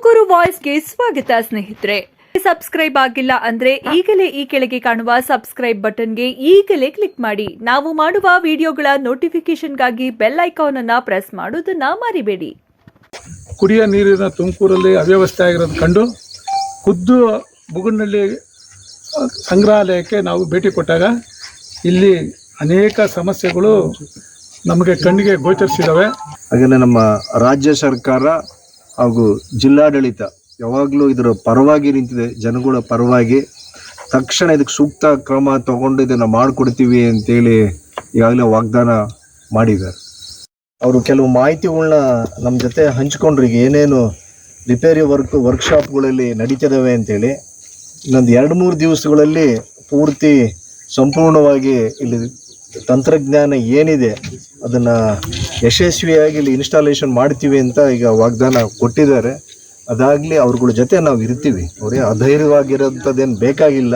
ತುಮಕೂರು ವಾಯ್ಸ್ಗೆ ಸ್ವಾಗತ ಸ್ನೇಹಿತರೆ. ಸಬ್ಸ್ಕ್ರೈಬ್ ಆಗಿಲ್ಲ ಅಂದ್ರೆ ಈಗಲೇ ಈ ಕೆಳಗೆ ಕಾಣುವ ಸಬ್ಸ್ಕ್ರೈಬ್ ಬಟನ್ಗೆ ಈಗಲೇ ಕ್ಲಿಕ್ ಮಾಡಿ. ನಾವು ಮಾಡುವ ವಿಡಿಯೋಗಳ ನೋಟಿಫಿಕೇಶನ್ಗಾಗಿ ಬೆಲ್ ಐಕಾನ್ ಅನ್ನು ಪ್ರೆಸ್ ಮಾಡೋದನ್ನ ಮರಿಬೇಡಿ. ಕುಡಿಯ ನೀರಿನ ತುಮಕೂರಲ್ಲಿ ಅವ್ಯವಸ್ಥೆ ಆಗಿರೋದು ಕಂಡು ಖುದ್ದು ಬುಗುನಹಳ್ಳಿ ಸಂಗ್ರಹಾಲಯಕ್ಕೆ ನಾವು ಭೇಟಿ ಕೊಟ್ಟಾಗ ಇಲ್ಲಿ ಅನೇಕ ಸಮಸ್ಯೆಗಳು ನಮಗೆ ಕಣ್ಣಿಗೆ ಗೋಚರಿಸಿದ್ದಾವೆ. ಹಾಗೆಯೇ ನಮ್ಮ ರಾಜ್ಯ ಸರ್ಕಾರ ಹಾಗೂ ಜಿಲ್ಲಾಡಳಿತ ಯಾವಾಗಲೂ ಇದರ ಪರವಾಗಿ ನಿಂತಿದೆ, ಜನಗಳ ಪರವಾಗಿ. ತಕ್ಷಣ ಇದಕ್ಕೆ ಸೂಕ್ತ ಕ್ರಮ ತಗೊಂಡು ಇದನ್ನು ಮಾಡಿಕೊಡ್ತೀವಿ ಅಂತೇಳಿ ಈಗಾಗಲೇ ವಾಗ್ದಾನ ಮಾಡಿದ್ದಾರೆ. ಅವರು ಕೆಲವು ಮಾಹಿತಿಗಳನ್ನ ನಮ್ಮ ಜೊತೆ ಹಂಚ್ಕೊಂಡ್ರು. ಈಗ ಏನೇನು ರಿಪೇರಿ ವರ್ಕ್ಶಾಪ್ಗಳಲ್ಲಿ ನಡೀತಿದ್ದಾವೆ ಅಂತೇಳಿ ಇನ್ನೊಂದು 2-3 ದಿವಸಗಳಲ್ಲಿ ಪೂರ್ತಿ ಸಂಪೂರ್ಣವಾಗಿ ಇಲ್ಲಿ ತಂತ್ರಜ್ಞಾನ ಏನಿದೆ ಅದನ್ನು ಯಶಸ್ವಿಯಾಗಿ ಇಲ್ಲಿ ಇನ್ಸ್ಟಾಲೇಷನ್ ಮಾಡ್ತೀವಿ ಅಂತ ಈಗ ವಾಗ್ದಾನ ಕೊಟ್ಟಿದ್ದಾರೆ. ಅದಾಗಲಿ ಅವ್ರಗಳ ಜೊತೆ ನಾವು ಇರ್ತೀವಿ. ಅವರೇ ಅಧೈರ್ಯವಾಗಿರೋಂಥದ್ದೇನು ಬೇಕಾಗಿಲ್ಲ.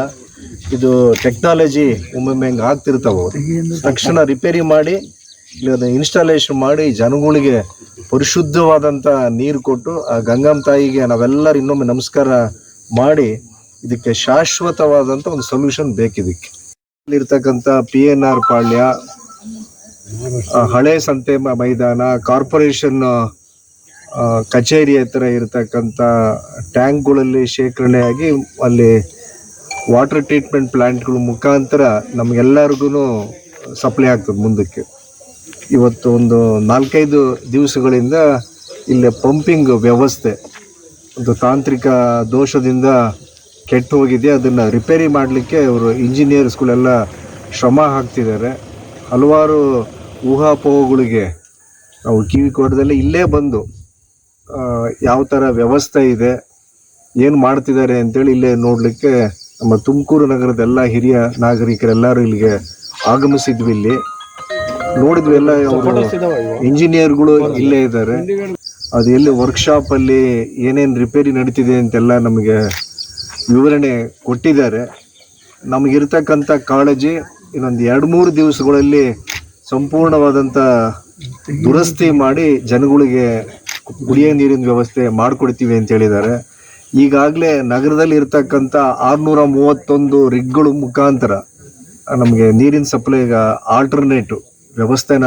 ಇದು ಟೆಕ್ನಾಲಜಿ ಒಮ್ಮೊಮ್ಮೆ ಹೆಂಗೆ ಆಗ್ತಿರ್ತಾವೆ, ತಕ್ಷಣ ರಿಪೇರಿ ಮಾಡಿ ಇಲ್ಲಿ ಅದನ್ನು ಇನ್ಸ್ಟಾಲೇಷನ್ ಮಾಡಿ ಜನಗಳಿಗೆ ಪರಿಶುದ್ಧವಾದಂಥ ನೀರು ಕೊಟ್ಟು ಆ ಗಂಗಮ್ಮ ತಾಯಿಗೆ ನಾವೆಲ್ಲರೂ ಇನ್ನೊಮ್ಮೆ ನಮಸ್ಕಾರ ಮಾಡಿ ಇದಕ್ಕೆ ಶಾಶ್ವತವಾದಂಥ ಒಂದು ಸೊಲ್ಯೂಷನ್ ಬೇಕಿದಕ್ಕೆ. ಇಲ್ಲಿರ್ತಕ್ಕಂಥ PNR ಪಾಳ್ಯ, ಹಳೆ ಸಂತೆ ಮೈದಾನ, ಕಾರ್ಪೊರೇಷನ್ ಕಚೇರಿ ಹತ್ರ ಇರತಕ್ಕಂಥ ಟ್ಯಾಂಕ್ಗಳಲ್ಲಿ ಶೇಖರಣೆಯಾಗಿ ಅಲ್ಲಿ ವಾಟರ್ ಟ್ರೀಟ್ಮೆಂಟ್ ಪ್ಲ್ಯಾಂಟ್ಗಳ ಮುಖಾಂತರ ನಮಗೆಲ್ಲರಿಗೂ ಸಪ್ಲೈ ಆಗ್ತದೆ ಮುಂದಕ್ಕೆ. ಇವತ್ತು ಒಂದು 4-5 ದಿವಸಗಳಿಂದ ಇಲ್ಲಿ ಪಂಪಿಂಗ್ ವ್ಯವಸ್ಥೆ ಒಂದು ತಾಂತ್ರಿಕ ದೋಷದಿಂದ ಕೆಟ್ಟು ಹೋಗಿದೆ. ಅದನ್ನು ರಿಪೇರಿ ಮಾಡಲಿಕ್ಕೆ ಅವರು ಇಂಜಿನಿಯರ್ಸ್ಗಳೆಲ್ಲ ಶ್ರಮ ಹಾಕ್ತಿದ್ದಾರೆ. ಹಲವಾರು ಊಹಾಪೋಹಗಳಿಗೆ ನಾವು ಕಿವಿ ಕೊಡದಲ್ಲೇ ಇಲ್ಲೇ ಬಂದು ಯಾವ ಥರ ವ್ಯವಸ್ಥೆ ಇದೆ, ಏನು ಮಾಡ್ತಿದ್ದಾರೆ ಅಂತೇಳಿ ಇಲ್ಲೇ ನೋಡಲಿಕ್ಕೆ ನಮ್ಮ ತುಮಕೂರು ನಗರದ ಎಲ್ಲ ಹಿರಿಯ ನಾಗರಿಕರೆಲ್ಲರೂ ಇಲ್ಲಿಗೆ ಆಗಮಿಸಿದ್ವಿ. ಇಲ್ಲಿ ನೋಡಿದ್ವಿ, ಎಲ್ಲ ಇಂಜಿನಿಯರ್ಗಳು ಇಲ್ಲೇ ಇದ್ದಾರೆ. ಅದು ಎಲ್ಲಿ ವರ್ಕ್ಶಾಪಲ್ಲಿ ಏನೇನು ರಿಪೇರಿ ನಡೀತಿದೆ ಅಂತೆಲ್ಲ ನಮಗೆ ವಿವರಣೆ ಕೊಟ್ಟಿದ್ದಾರೆ. ನಮಗಿರ್ತಕ್ಕಂಥ ಕಾಳಜಿ ಇನ್ನೊಂದು 2-3 ದಿವಸಗಳಲ್ಲಿ ಸಂಪೂರ್ಣವಾದಂಥ ದುರಸ್ತಿ ಮಾಡಿ ಜನಗಳಿಗೆ ಕುಡಿಯೋ ನೀರಿನ ವ್ಯವಸ್ಥೆ ಮಾಡಿಕೊಡ್ತೀವಿ ಅಂತ ಹೇಳಿದ್ದಾರೆ. ಈಗಾಗಲೇ ನಗರದಲ್ಲಿ ಇರ್ತಕ್ಕಂಥ 631 ರಿಗ್ಗಳು ಮುಖಾಂತರ ನಮಗೆ ನೀರಿನ ಸಪ್ಲೈಗೆ ಆಲ್ಟರ್ನೇಟಿವ್ ವ್ಯವಸ್ಥೆನ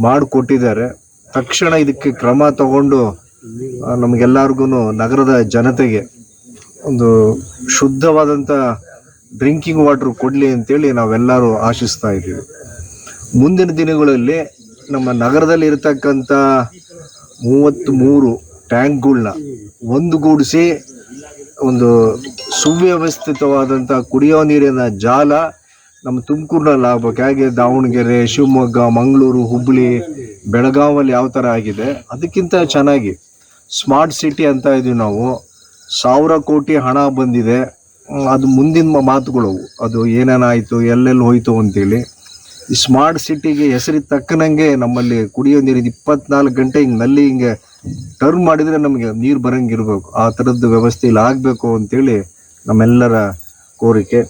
ಮಾಡಿಕೊಟ್ಟಿದ್ದಾರೆ. ತಕ್ಷಣ ಇದಕ್ಕೆ ಕ್ರಮ ತಗೊಂಡು ನಮಗೆಲ್ಲರಿಗೂ ನಗರದ ಜನತೆಗೆ ಒಂದು ಶುದ್ಧವಾದಂಥ ಡ್ರಿಂಕಿಂಗ್ ವಾಟರ್ ಕೊಡಲಿ ಅಂತೇಳಿ ನಾವೆಲ್ಲರೂ ಆಶಿಸ್ತಾ ಇದ್ದೀವಿ. ಮುಂದಿನ ದಿನಗಳಲ್ಲಿ ನಮ್ಮ ನಗರದಲ್ಲಿ ಇರತಕ್ಕಂಥ 33 ಟ್ಯಾಂಕ್ಗಳನ್ನ ಒಂದುಗೂಡಿಸಿ ಒಂದು ಸುವ್ಯವಸ್ಥಿತವಾದಂಥ ಕುಡಿಯೋ ನೀರಿನ ಜಾಲ ನಮ್ಮ ತುಮಕೂರಿನಲ್ಲಿ ಆಗ್ಬೇಕು. ಹಾಗೆ ದಾವಣಗೆರೆ, ಶಿವಮೊಗ್ಗ, ಮಂಗಳೂರು, ಹುಬ್ಬಳ್ಳಿ, ಬೆಳಗಾವಲ್ಲಿ ಯಾವ ಥರ ಆಗಿದೆ ಅದಕ್ಕಿಂತ ಚೆನ್ನಾಗಿ ಸ್ಮಾರ್ಟ್ ಸಿಟಿ ಅಂತ ಇದ್ದೀವಿ ನಾವು. 1000 ಕೋಟಿ ಹಣ ಬಂದಿದೆ. ಅದು ಮುಂದಿನ ಮಾತುಗಳು, ಅದು ಏನೇನಾಯಿತು, ಎಲ್ಲೆಲ್ಲಿ ಹೋಯಿತು ಅಂತೇಳಿ. ಈ ಸ್ಮಾರ್ಟ್ ಸಿಟಿಗೆ ಹೆಸರಿಗೆ ತಕ್ಕನಂಗೆ ನಮ್ಮಲ್ಲಿ ಕುಡಿಯೋ ನೀರಿನ 24 ಗಂಟೆ ಹಿಂಗೆ ನಲ್ಲಿ ಹಿಂಗೆ ಟರ್ನ್ ಮಾಡಿದರೆ ನಮಗೆ ನೀರು ಬರಂಗಿರ್ಬೇಕು. ಆ ಥರದ್ದು ವ್ಯವಸ್ಥೆ ಇಲ್ಲಿ ಆಗಬೇಕು ಅಂತೇಳಿ ನಮ್ಮೆಲ್ಲರ ಕೋರಿಕೆ.